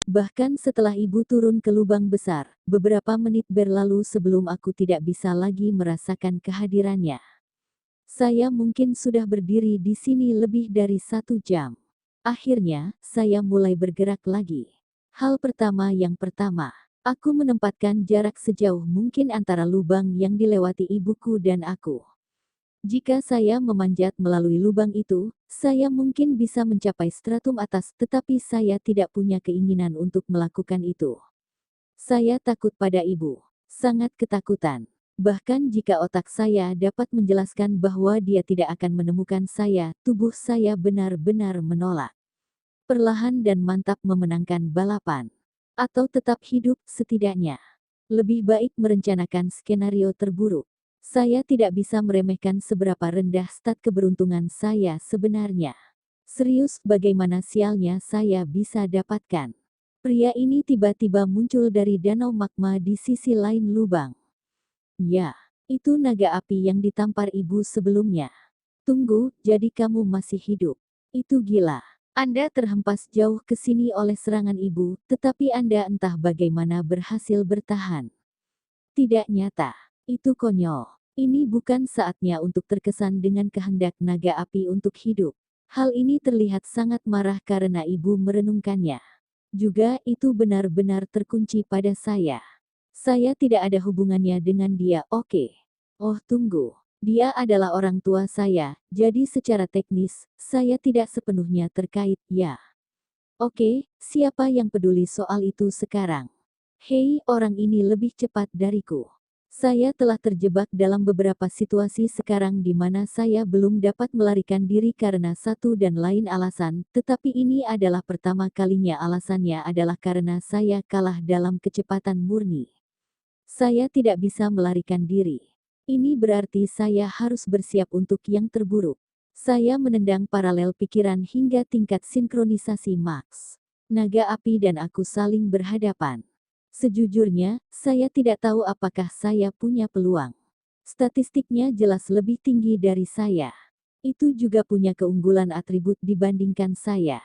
Bahkan setelah ibu turun ke lubang besar, beberapa menit berlalu sebelum aku tidak bisa lagi merasakan kehadirannya. Saya mungkin sudah berdiri di sini lebih dari 1 jam. Akhirnya, saya mulai bergerak lagi. Hal pertama yang pertama, aku menempatkan jarak sejauh mungkin antara lubang yang dilewati ibuku dan aku. Jika saya memanjat melalui lubang itu, saya mungkin bisa mencapai stratum atas, tetapi saya tidak punya keinginan untuk melakukan itu. Saya takut pada ibu, sangat ketakutan. Bahkan jika otak saya dapat menjelaskan bahwa dia tidak akan menemukan saya, tubuh saya benar-benar menolak. Perlahan dan mantap memenangkan balapan. Atau tetap hidup setidaknya. Lebih baik merencanakan skenario terburuk. Saya tidak bisa meremehkan seberapa rendah stat keberuntungan saya sebenarnya. Serius, bagaimana sialnya saya bisa dapatkan? Pria ini tiba-tiba muncul dari danau magma di sisi lain lubang. Ya, itu naga api yang ditampar ibu sebelumnya. Tunggu, jadi kamu masih hidup. Itu gila. Anda terhempas jauh ke sini oleh serangan ibu, tetapi Anda entah bagaimana berhasil bertahan. Tidak nyata. Itu konyol. Ini bukan saatnya untuk terkesan dengan kehendak naga api untuk hidup. Hal ini terlihat sangat marah karena ibu merenungkannya. Juga itu benar-benar terkunci pada saya. Saya tidak ada hubungannya dengan dia, oke. Oh tunggu. Dia adalah orang tua saya, jadi secara teknis, saya tidak sepenuhnya terkait, ya. Oke, siapa yang peduli soal itu sekarang? Hei, orang ini lebih cepat dariku. Saya telah terjebak dalam beberapa situasi sekarang di mana saya belum dapat melarikan diri karena satu dan lain alasan, tetapi ini adalah pertama kalinya alasannya adalah karena saya kalah dalam kecepatan murni. Saya tidak bisa melarikan diri. Ini berarti saya harus bersiap untuk yang terburuk. Saya menendang paralel pikiran hingga tingkat sinkronisasi maks. Naga api dan aku saling berhadapan. Sejujurnya, saya tidak tahu apakah saya punya peluang. Statistiknya jelas lebih tinggi dari saya. Itu juga punya keunggulan atribut dibandingkan saya.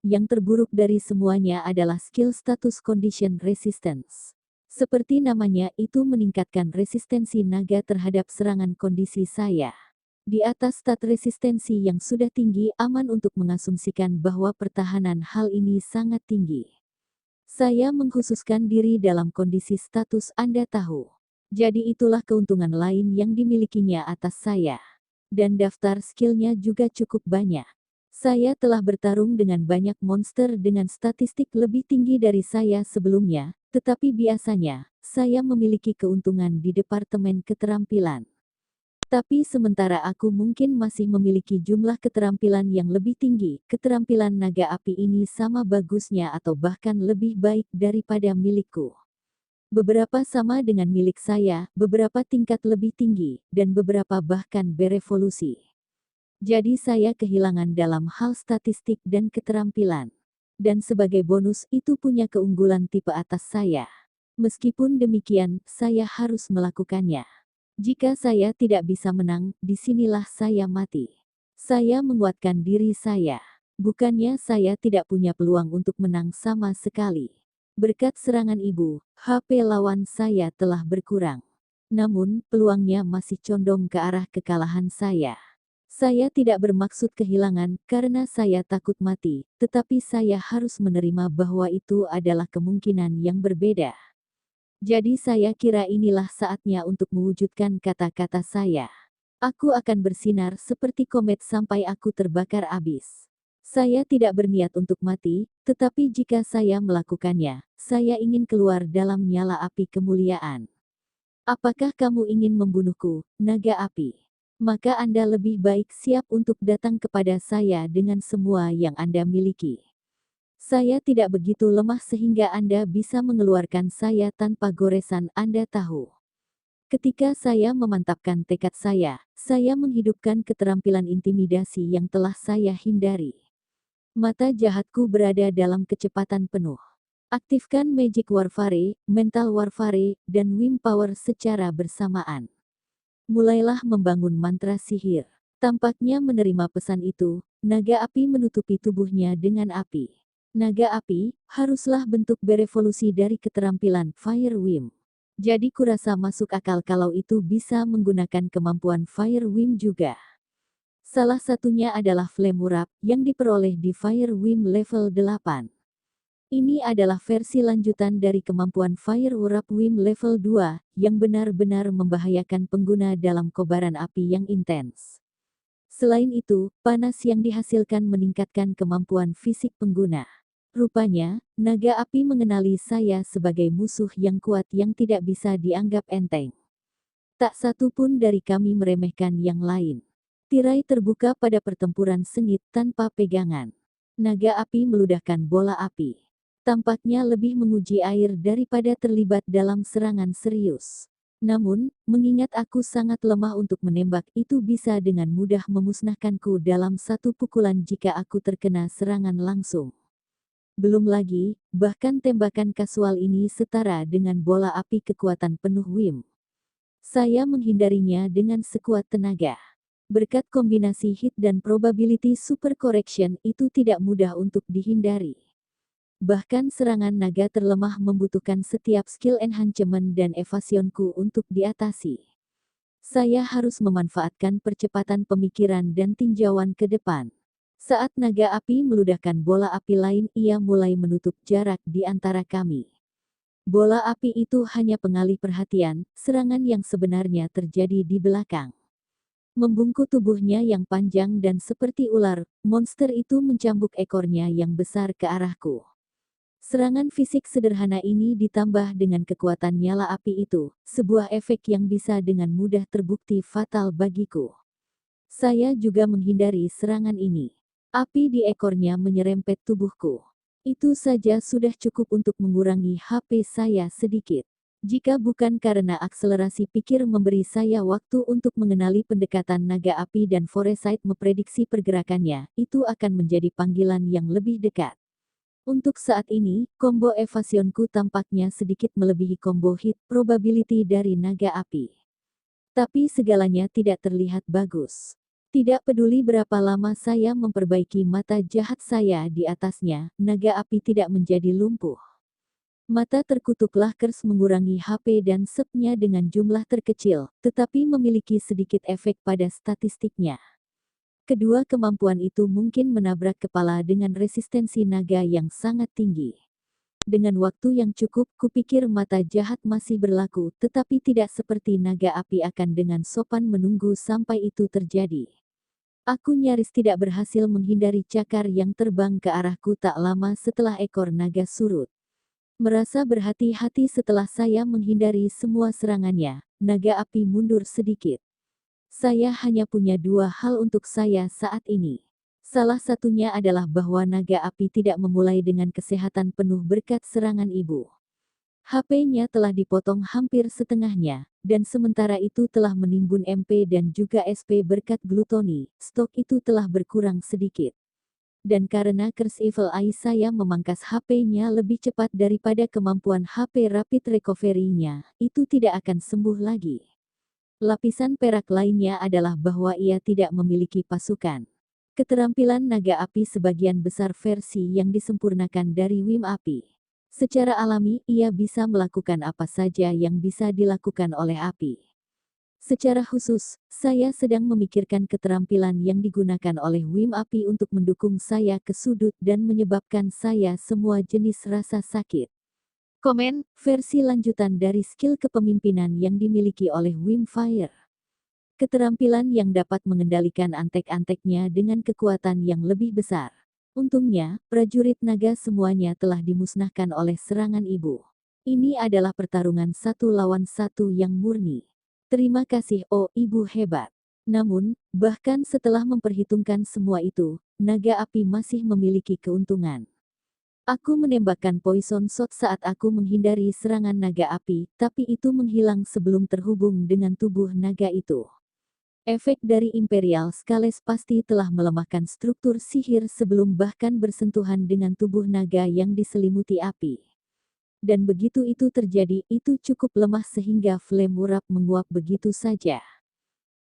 Yang terburuk dari semuanya adalah skill status condition resistance. Seperti namanya itu meningkatkan resistensi naga terhadap serangan kondisi saya. Di atas stat resistensi yang sudah tinggi, aman untuk mengasumsikan bahwa pertahanan hal ini sangat tinggi. Saya mengkhususkan diri dalam kondisi status Anda tahu. Jadi itulah keuntungan lain yang dimilikinya atas saya. Dan daftar skillnya juga cukup banyak. Saya telah bertarung dengan banyak monster dengan statistik lebih tinggi dari saya sebelumnya, tetapi biasanya, saya memiliki keuntungan di departemen keterampilan. Tapi sementara aku mungkin masih memiliki jumlah keterampilan yang lebih tinggi, keterampilan naga api ini sama bagusnya atau bahkan lebih baik daripada milikku. Beberapa sama dengan milik saya, beberapa tingkat lebih tinggi, dan beberapa bahkan berevolusi. Jadi saya kehilangan dalam hal statistik dan keterampilan. Dan sebagai bonus itu punya keunggulan tipe atas saya. Meskipun demikian, saya harus melakukannya. Jika saya tidak bisa menang, disinilah saya mati. Saya menguatkan diri saya. Bukannya saya tidak punya peluang untuk menang sama sekali. Berkat serangan ibu, HP lawan saya telah berkurang. Namun, peluangnya masih condong ke arah kekalahan saya. Saya tidak bermaksud kehilangan karena saya takut mati, tetapi saya harus menerima bahwa itu adalah kemungkinan yang berbeda. Jadi saya kira inilah saatnya untuk mewujudkan kata-kata saya. Aku akan bersinar seperti komet sampai aku terbakar abis. Saya tidak berniat untuk mati, tetapi jika saya melakukannya, saya ingin keluar dalam nyala api kemuliaan. Apakah kamu ingin membunuhku, naga api? Maka Anda lebih baik siap untuk datang kepada saya dengan semua yang Anda miliki. Saya tidak begitu lemah sehingga Anda bisa mengeluarkan saya tanpa goresan, Anda tahu. Ketika saya memantapkan tekad saya menghidupkan keterampilan intimidasi yang telah saya hindari. Mata jahatku berada dalam kecepatan penuh. Aktifkan Magic Warfare, Mental Warfare, dan Wind Power secara bersamaan. Mulailah membangun mantra sihir. Tampaknya menerima pesan itu, naga api menutupi tubuhnya dengan api. Naga api, haruslah bentuk berevolusi dari keterampilan Fire Wim. Jadi kurasa masuk akal kalau itu bisa menggunakan kemampuan Fire Wim juga. Salah satunya adalah Flame Wrap yang diperoleh di Fire Wim level 8. Ini adalah versi lanjutan dari kemampuan Fire Wrap Wim level 2 yang benar-benar membahayakan pengguna dalam kobaran api yang intens. Selain itu, panas yang dihasilkan meningkatkan kemampuan fisik pengguna. Rupanya, naga api mengenali saya sebagai musuh yang kuat yang tidak bisa dianggap enteng. Tak satu pun dari kami meremehkan yang lain. Tirai terbuka pada pertempuran sengit tanpa pegangan. Naga api meludahkan bola api. Tampaknya lebih menguji air daripada terlibat dalam serangan serius. Namun, mengingat aku sangat lemah untuk menembak, itu bisa dengan mudah memusnahkanku dalam satu pukulan jika aku terkena serangan langsung. Belum lagi, bahkan tembakan kasual ini setara dengan bola api kekuatan penuh Wim. Saya menghindarinya dengan sekuat tenaga. Berkat kombinasi hit dan probability super correction itu tidak mudah untuk dihindari. Bahkan serangan naga terlemah membutuhkan setiap skill enhancement dan evasionku untuk diatasi. Saya harus memanfaatkan percepatan pemikiran dan tinjauan ke depan. Saat naga api meludahkan bola api lain, ia mulai menutup jarak di antara kami. Bola api itu hanya pengalih perhatian, serangan yang sebenarnya terjadi di belakang. Membungkuk tubuhnya yang panjang dan seperti ular, monster itu mencambuk ekornya yang besar ke arahku. Serangan fisik sederhana ini ditambah dengan kekuatan nyala api itu, sebuah efek yang bisa dengan mudah terbukti fatal bagiku. Saya juga menghindari serangan ini. Api di ekornya menyerempet tubuhku. Itu saja sudah cukup untuk mengurangi HP saya sedikit. Jika bukan karena akselerasi pikir memberi saya waktu untuk mengenali pendekatan naga api dan Foresight memprediksi pergerakannya, itu akan menjadi panggilan yang lebih dekat. Untuk saat ini, combo evasionku tampaknya sedikit melebihi combo hit probability dari naga api. Tapi segalanya tidak terlihat bagus. Tidak peduli berapa lama saya memperbaiki mata jahat saya di atasnya, naga api tidak menjadi lumpuh. Mata terkutuklah Kers mengurangi HP dan SP-nya dengan jumlah terkecil, tetapi memiliki sedikit efek pada statistiknya. Kedua kemampuan itu mungkin menabrak kepala dengan resistensi naga yang sangat tinggi. Dengan waktu yang cukup, kupikir mata jahat masih berlaku, tetapi tidak seperti naga api akan dengan sopan menunggu sampai itu terjadi. Aku nyaris tidak berhasil menghindari cakar yang terbang ke arahku tak lama setelah ekor naga surut. Merasa berhati-hati setelah saya menghindari semua serangannya, naga api mundur sedikit. Saya hanya punya dua hal untuk saya saat ini. Salah satunya adalah bahwa naga api tidak memulai dengan kesehatan penuh berkat serangan ibu. HP-nya telah dipotong hampir setengahnya, dan sementara itu telah menimbun MP dan juga SP berkat glutoni, stok itu telah berkurang sedikit. Dan karena Curse Evil Eye saya memangkas HP-nya lebih cepat daripada kemampuan HP Rapid Recovery-nya, itu tidak akan sembuh lagi. Lapisan perak lainnya adalah bahwa ia tidak memiliki pasukan. Keterampilan naga api sebagian besar versi yang disempurnakan dari Wim api. Secara alami, ia bisa melakukan apa saja yang bisa dilakukan oleh api. Secara khusus, saya sedang memikirkan keterampilan yang digunakan oleh Wim api untuk mendukung saya ke sudut dan menyebabkan saya semua jenis rasa sakit. Komen, versi lanjutan dari skill kepemimpinan yang dimiliki oleh Wim Fire. Keterampilan yang dapat mengendalikan antek-anteknya dengan kekuatan yang lebih besar. Untungnya, prajurit naga semuanya telah dimusnahkan oleh serangan ibu. Ini adalah pertarungan 1 lawan 1 yang murni. Terima kasih oh ibu hebat. Namun, bahkan setelah memperhitungkan semua itu, naga api masih memiliki keuntungan. Aku menembakkan poison shot saat aku menghindari serangan naga api, tapi itu menghilang sebelum terhubung dengan tubuh naga itu. Efek dari Imperial Scales pasti telah melemahkan struktur sihir sebelum bahkan bersentuhan dengan tubuh naga yang diselimuti api. Dan begitu itu terjadi, itu cukup lemah sehingga Flame Wrap menguap begitu saja.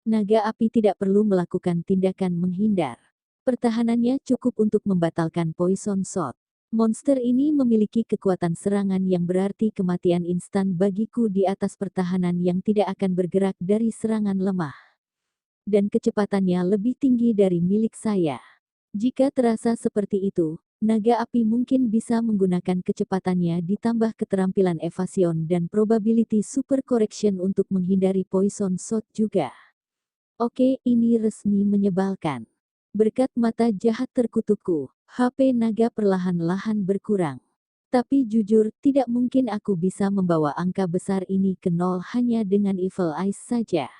Naga api tidak perlu melakukan tindakan menghindar. Pertahanannya cukup untuk membatalkan poison shot. Monster ini memiliki kekuatan serangan yang berarti kematian instan bagiku di atas pertahanan yang tidak akan bergerak dari serangan lemah. Dan kecepatannya lebih tinggi dari milik saya. Jika terasa seperti itu, naga api mungkin bisa menggunakan kecepatannya ditambah keterampilan evasion dan probability super correction untuk menghindari poison shot juga. Oke, ini resmi menyebalkan. Berkat mata jahat terkutukku, HP naga perlahan-lahan berkurang. Tapi jujur, tidak mungkin aku bisa membawa angka besar ini ke nol hanya dengan Evil Eyes saja.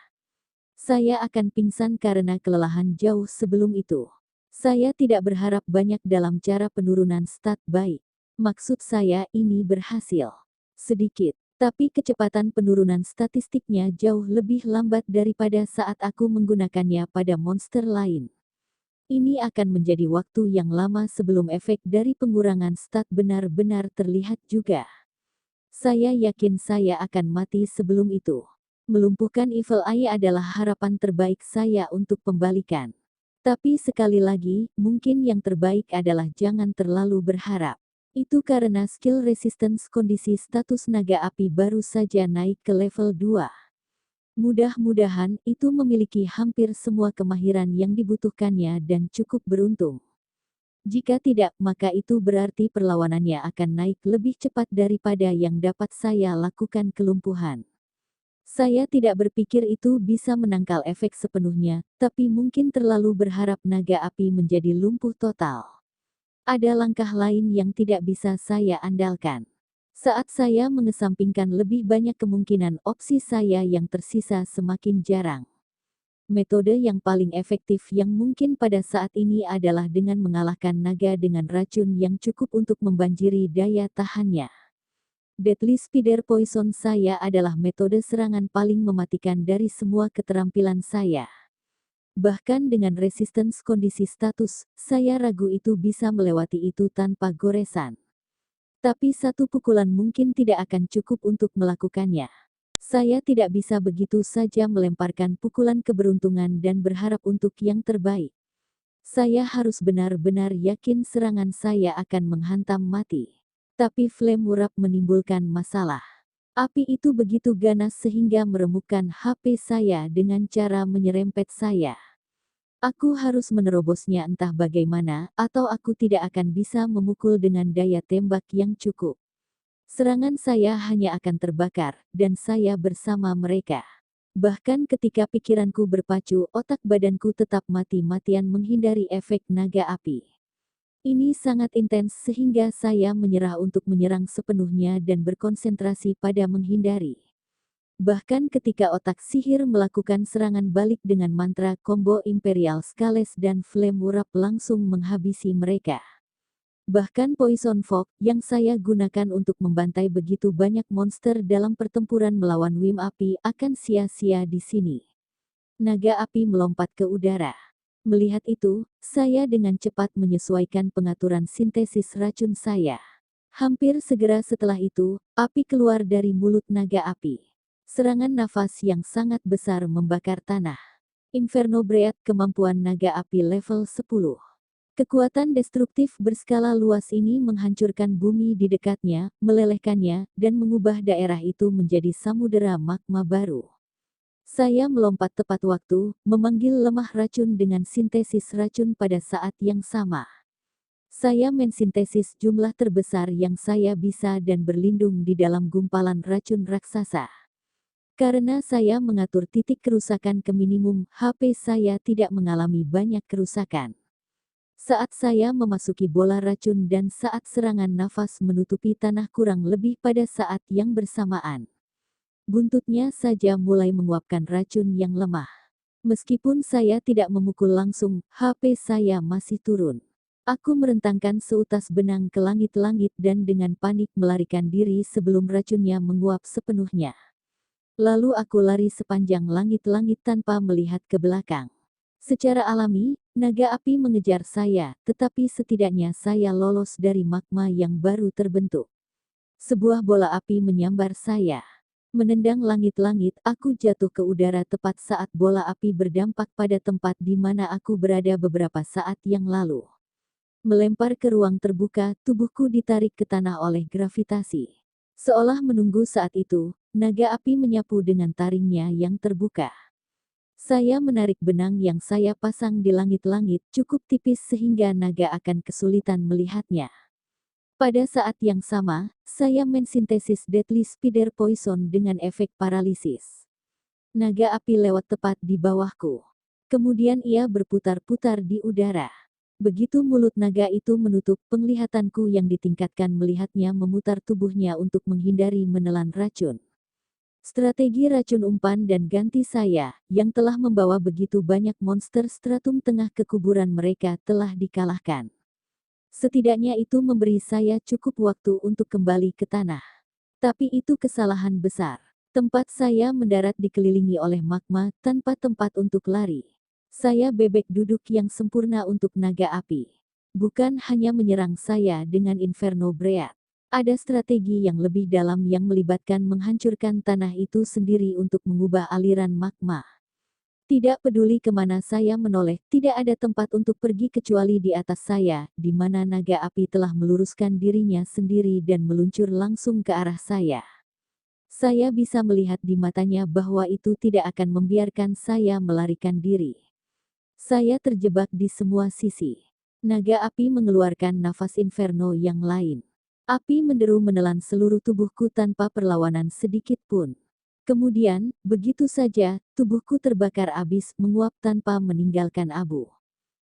Saya akan pingsan karena kelelahan jauh sebelum itu. Saya tidak berharap banyak dalam cara penurunan stat baik. Maksud saya ini berhasil. Sedikit. Tapi kecepatan penurunan statistiknya jauh lebih lambat daripada saat aku menggunakannya pada monster lain. Ini akan menjadi waktu yang lama sebelum efek dari pengurangan stat benar-benar terlihat juga. Saya yakin saya akan mati sebelum itu. Melumpuhkan Evil Eye adalah harapan terbaik saya untuk pembalikan. Tapi sekali lagi, mungkin yang terbaik adalah jangan terlalu berharap. Itu karena skill resistance kondisi status naga api baru saja naik ke level 2. Mudah-mudahan itu memiliki hampir semua kemahiran yang dibutuhkannya dan cukup beruntung. Jika tidak, maka itu berarti perlawanannya akan naik lebih cepat daripada yang dapat saya lakukan kelumpuhan. Saya tidak berpikir itu bisa menangkal efek sepenuhnya, tapi mungkin terlalu berharap naga api menjadi lumpuh total. Ada langkah lain yang tidak bisa saya andalkan. Saat saya mengesampingkan lebih banyak kemungkinan, opsi saya yang tersisa semakin jarang. Metode yang paling efektif yang mungkin pada saat ini adalah dengan mengalahkan naga dengan racun yang cukup untuk membanjiri daya tahannya. Deadly Spider Poison saya adalah metode serangan paling mematikan dari semua keterampilan saya. Bahkan dengan resistance kondisi status, saya ragu itu bisa melewati itu tanpa goresan. Tapi satu pukulan mungkin tidak akan cukup untuk melakukannya. Saya tidak bisa begitu saja melemparkan pukulan keberuntungan dan berharap untuk yang terbaik. Saya harus benar-benar yakin serangan saya akan menghantam mati. Tapi flame wrap menimbulkan masalah. Api itu begitu ganas sehingga meremukkan HP saya dengan cara menyerempet saya. Aku harus menerobosnya entah bagaimana, atau aku tidak akan bisa memukul dengan daya tembak yang cukup. Serangan saya hanya akan terbakar, dan saya bersama mereka. Bahkan ketika pikiranku berpacu, otak badanku tetap mati-matian menghindari efek naga api. Ini sangat intens sehingga saya menyerah untuk menyerang sepenuhnya dan berkonsentrasi pada menghindari. Bahkan ketika otak sihir melakukan serangan balik dengan mantra combo Imperial Scales dan Flame Wrap langsung menghabisi mereka. Bahkan Poison Fog yang saya gunakan untuk membantai begitu banyak monster dalam pertempuran melawan Wim Api akan sia-sia di sini. Naga api melompat ke udara. Melihat itu, saya dengan cepat menyesuaikan pengaturan sintesis racun saya. Hampir segera setelah itu, api keluar dari mulut naga api. Serangan nafas yang sangat besar membakar tanah. Inferno Breath kemampuan naga api level 10. Kekuatan destruktif berskala luas ini menghancurkan bumi di dekatnya, melelehkannya, dan mengubah daerah itu menjadi samudera magma baru. Saya melompat tepat waktu, memanggil lemah racun dengan sintesis racun pada saat yang sama. Saya mensintesis jumlah terbesar yang saya bisa dan berlindung di dalam gumpalan racun raksasa. Karena saya mengatur titik kerusakan ke minimum, HP saya tidak mengalami banyak kerusakan. Saat saya memasuki bola racun dan saat serangan nafas menutupi tanah kurang lebih pada saat yang bersamaan. Buntutnya saja mulai menguapkan racun yang lemah. Meskipun saya tidak memukul langsung, HP saya masih turun. Aku merentangkan seutas benang ke langit-langit dan dengan panik melarikan diri sebelum racunnya menguap sepenuhnya. Lalu aku lari sepanjang langit-langit tanpa melihat ke belakang. Secara alami, naga api mengejar saya, tetapi setidaknya saya lolos dari magma yang baru terbentuk. Sebuah bola api menyambar saya. Menendang langit-langit, aku jatuh ke udara tepat saat bola api berdampak pada tempat di mana aku berada beberapa saat yang lalu. Melempar ke ruang terbuka, tubuhku ditarik ke tanah oleh gravitasi. Seolah menunggu saat itu, naga api menyapu dengan taringnya yang terbuka. Saya menarik benang yang saya pasang di langit-langit cukup tipis sehingga naga akan kesulitan melihatnya. Pada saat yang sama, saya mensintesis Deadly Spider Poison dengan efek paralisis. Naga api lewat tepat di bawahku. Kemudian ia berputar-putar di udara. Begitu mulut naga itu menutup, penglihatanku yang ditingkatkan melihatnya memutar tubuhnya untuk menghindari menelan racun. Strategi racun umpan dan ganti saya, yang telah membawa begitu banyak monster stratum tengah ke kuburan mereka telah dikalahkan. Setidaknya itu memberi saya cukup waktu untuk kembali ke tanah. Tapi itu kesalahan besar. Tempat saya mendarat dikelilingi oleh magma tanpa tempat untuk lari. Saya bebek duduk yang sempurna untuk naga api. Bukan hanya menyerang saya dengan Inferno Breath. Ada strategi yang lebih dalam yang melibatkan menghancurkan tanah itu sendiri untuk mengubah aliran magma. Tidak peduli kemana saya menoleh, tidak ada tempat untuk pergi kecuali di atas saya, di mana naga api telah meluruskan dirinya sendiri dan meluncur langsung ke arah saya. Saya bisa melihat di matanya bahwa itu tidak akan membiarkan saya melarikan diri. Saya terjebak di semua sisi. Naga api mengeluarkan nafas inferno yang lain. Api menderu menelan seluruh tubuhku tanpa perlawanan sedikit pun. Kemudian, begitu saja, tubuhku terbakar abis menguap tanpa meninggalkan abu.